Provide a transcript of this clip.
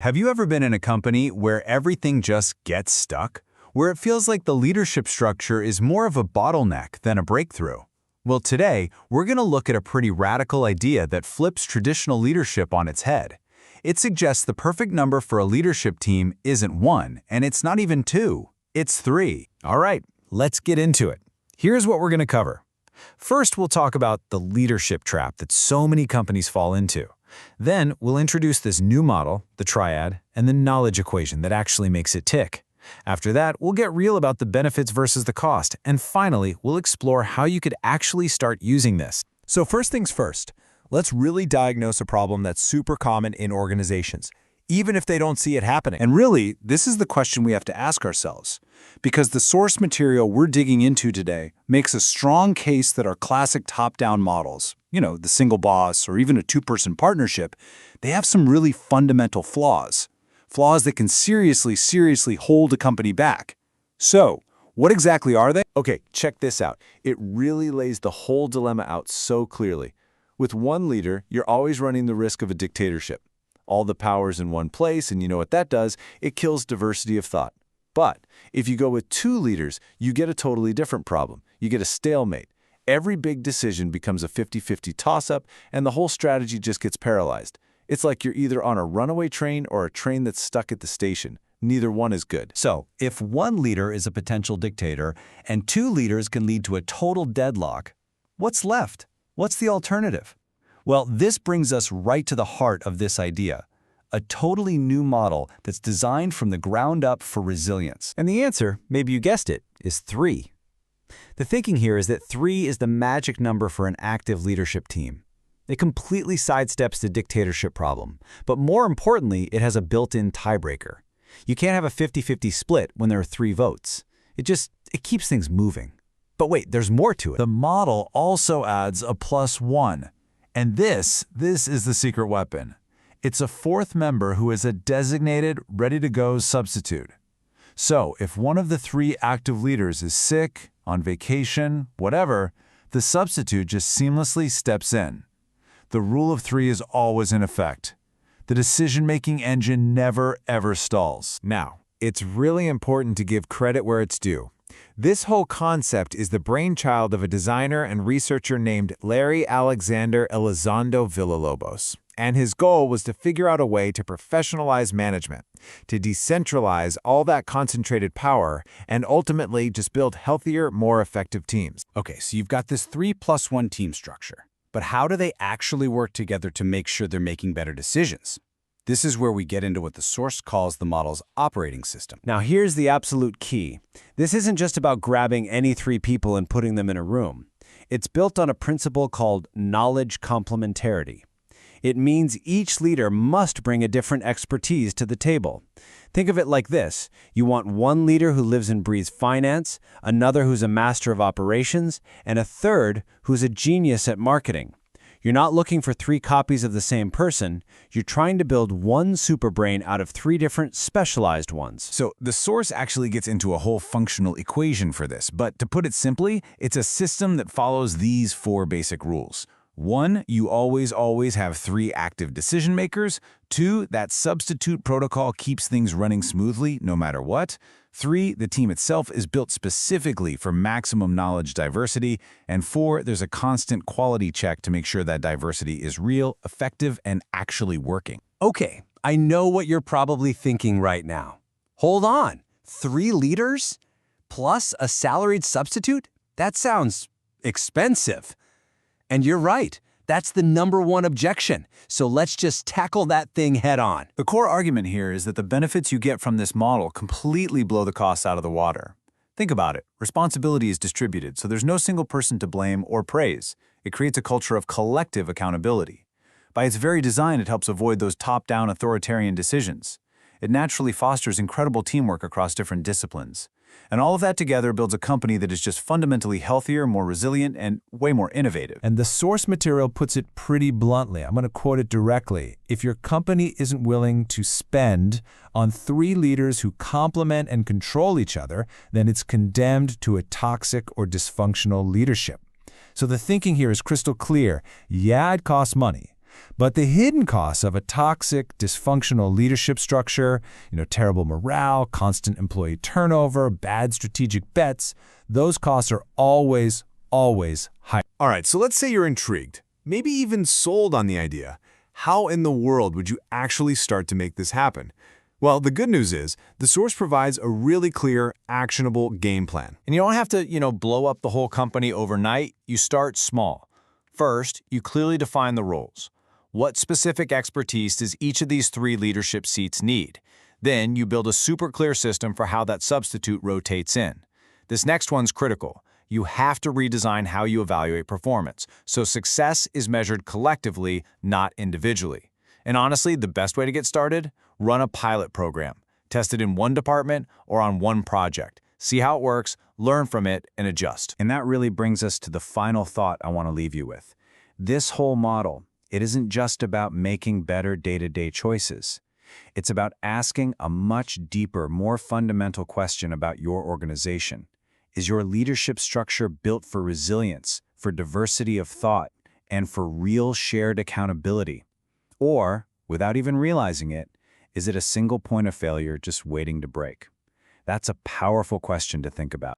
Have you ever been in a company where everything just gets stuck? Where it feels like the leadership structure is more of a bottleneck than a breakthrough? Well, today, we're going to look at a pretty radical idea that flips traditional leadership on its head. It suggests the perfect number for a leadership team isn't 1, and it's not even 2, it's 3. All right, let's get into it. Here's what we're going to cover. First, we'll talk about the leadership trap that so many companies fall into. Then, we'll introduce this new model, the triad, and the knowledge equation that actually makes it tick. After that, we'll get real about the benefits versus the cost, and finally, we'll explore how you could actually start using this. So first things first, let's really diagnose a problem that's super common in organizations, even if they don't see it happening. And really, this is the question we have to ask ourselves, because the source material we're digging into today makes a strong case that our classic top-down models, the single boss or even a two-person partnership, they have some really fundamental flaws. Flaws that can seriously hold a company back. So, what exactly are they? Okay, check this out. It really lays the whole dilemma out so clearly. With one leader, you're always running the risk of a dictatorship. All the power's in one place, and you know what that does? It kills diversity of thought. But if you go with two leaders, you get a totally different problem. You get a stalemate. Every big decision becomes a 50-50 toss-up, and the whole strategy just gets paralyzed. It's like you're either on a runaway train or a train that's stuck at the station. Neither one is good. So, if one leader is a potential dictator and two leaders can lead to a total deadlock, what's left? What's the alternative? Well, this brings us right to the heart of this idea, a totally new model that's designed from the ground up for resilience. And the answer, maybe you guessed it, is 3. The thinking here is that 3 is the magic number for an active leadership team. It completely sidesteps the dictatorship problem, but more importantly, it has a built-in tiebreaker. You can't have a 50-50 split when there are 3 votes. It keeps things moving. But wait, there's more to it. The model also adds a +1. And this is the secret weapon. It's a 4th member who is a designated, ready-to-go substitute. So, if one of the 3 active leaders is sick, on vacation, whatever, the substitute just seamlessly steps in. The rule of 3 is always in effect. The decision-making engine never, ever stalls. Now, it's really important to give credit where it's due. This whole concept is the brainchild of a designer and researcher named Larry Alexander Elizondo Villalobos. And his goal was to figure out a way to professionalize management, to decentralize all that concentrated power, and ultimately just build healthier, more effective teams. Okay, so you've got this 3+1 team structure. But how do they actually work together to make sure they're making better decisions? This is where we get into what the source calls the model's operating system. Now here's the absolute key. This isn't just about grabbing any 3 people and putting them in a room. It's built on a principle called knowledge complementarity. It means each leader must bring a different expertise to the table. Think of it like this. You want one leader who lives and breathes finance, another who's a master of operations, and a third who's a genius at marketing. You're not looking for 3 copies of the same person. You're trying to build one superbrain out of 3 different specialized ones. So the source actually gets into a whole functional equation for this, but to put it simply, it's a system that follows these 4 basic rules. 1, you always have 3 active decision makers. 2, that substitute protocol keeps things running smoothly no matter what. 3, the team itself is built specifically for maximum knowledge diversity. And 4, there's a constant quality check to make sure that diversity is real, effective, and actually working. Okay, I know what you're probably thinking right now. Hold on, 3 leaders plus a salaried substitute? That sounds expensive. And you're right. That's the #1 objection. So let's just tackle that thing head on. The core argument here is that the benefits you get from this model completely blow the costs out of the water. Think about it. Responsibility is distributed, so there's no single person to blame or praise. It creates a culture of collective accountability. By its very design, it helps avoid those top-down authoritarian decisions. It naturally fosters incredible teamwork across different disciplines. And all of that together builds a company that is just fundamentally healthier, more resilient, and way more innovative. And the source material puts it pretty bluntly. I'm going to quote it directly. If your company isn't willing to spend on 3 leaders who complement and control each other, then it's condemned to a toxic or dysfunctional leadership. So the thinking here is crystal clear. Yeah, it costs money. But the hidden costs of a toxic, dysfunctional leadership structure, terrible morale, constant employee turnover, bad strategic bets, those costs are always high. All right, so let's say you're intrigued, maybe even sold on the idea. How in the world would you actually start to make this happen? Well, the good news is the source provides a really clear, actionable game plan. And you don't have to, blow up the whole company overnight. You start small. First, you clearly define the roles. What specific expertise does each of these 3 leadership seats need? Then you build a super clear system for how that substitute rotates in. This next one's critical. You have to redesign how you evaluate performance, so success is measured collectively, not individually. And honestly, the best way to get started? Run a pilot program. Test it in one department or on one project. See how it works, learn from it, and adjust. And that really brings us to the final thought I want to leave you with. This whole model, it isn't just about making better day-to-day choices. It's about asking a much deeper, more fundamental question about your organization. Is your leadership structure built for resilience, for diversity of thought, and for real shared accountability? Or, without even realizing it, is it a single point of failure just waiting to break? That's a powerful question to think about.